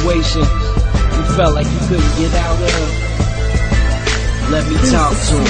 situation you felt like you couldn't get out of? Let me talk to him.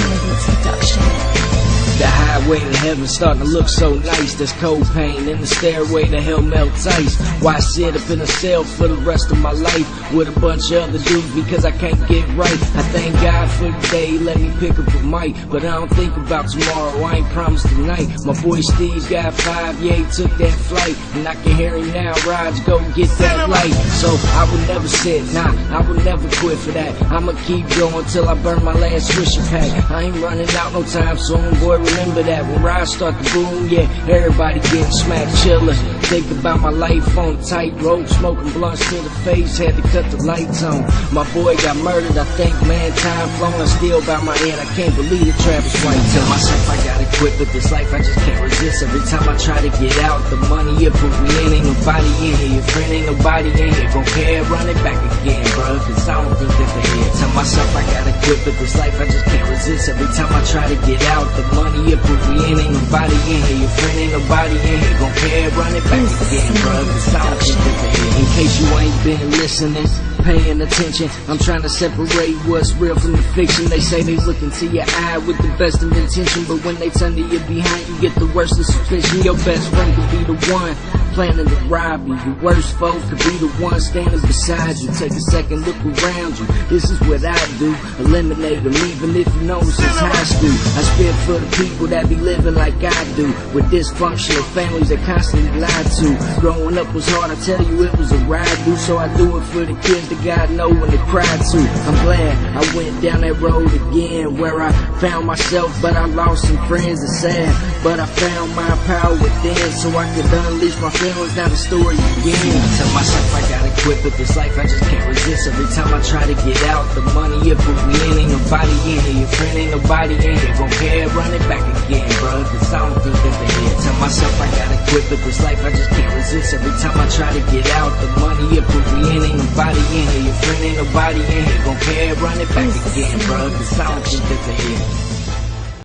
The highway to heaven starting to look so nice. There's cold pain in the stairway to hell melts ice. Why sit up in a cell for the rest of my life with a bunch of other dudes because I can't get right? I thank God for the day, let me pick up a mic, but I don't think about tomorrow, I ain't promised tonight. My boy Steve got 5, yeah, he took that flight, and I can hear him now, Raj, go get that light. So I would never sit, nah, I would never quit for that. I'ma keep going till I burn my last Swisher pack. I ain't running out no time soon, boy, remember that when rides start to boom, yeah, everybody getting smacked, chillin'. Think about my life on tightrope, smoking blunts to the face, had to cut the lights on. My boy got murdered, I think, man, time flowing, still by my head, I can't believe it, Travis White. Tell myself I gotta quit, but this life I just can't resist. Every time I try to get out, the money you put me in, ain't nobody in here, your friend ain't nobody in here, gon' care, run it back again, bruh, cause I don't think that they here. Tell myself I gotta quit, but this life I just can't resist. Every time I try to get out, the money you put me in, ain't nobody in here, your friend ain't nobody in here, gon' care, run it back again, bruh, cause I don't think that they here. In case you ain't been listening, paying attention, I'm trying to separate what's real from the fiction. They say they look into your eye with the best of intention, but when they turn to you behind, you get the worst of suspicion. Your best friend could be the one planning to rob you. Your worst foe could be the one standing beside you. Take a second look around you. This is what I do. Eliminate them even if you know since high school. I spit for the people that be living like I do, with dysfunctional families that constantly lie to. Growing up was hard, I tell you it was a ride, dude. So I do it for the kids that God know when they cry too. I'm glad I went down that road again, where I found myself, but I lost some friends. It's sad, but I found my power within, so I could unleash my feelings. Now the story begins. I tell myself I gotta quit, but this life I just can't resist. Every time I try to get out, the money you put me in, ain't nobody in here, your friend ain't nobody in here, gon' care, run it back again, bruh, cause I don't think that they here. Tell myself I gotta quit, but this life I just can't resist. Every time I try to get out, the money you put me in, ain't nobody in here, your friend ain't nobody in here, gon' care, run it back again, bruh, cause I don't think that they here.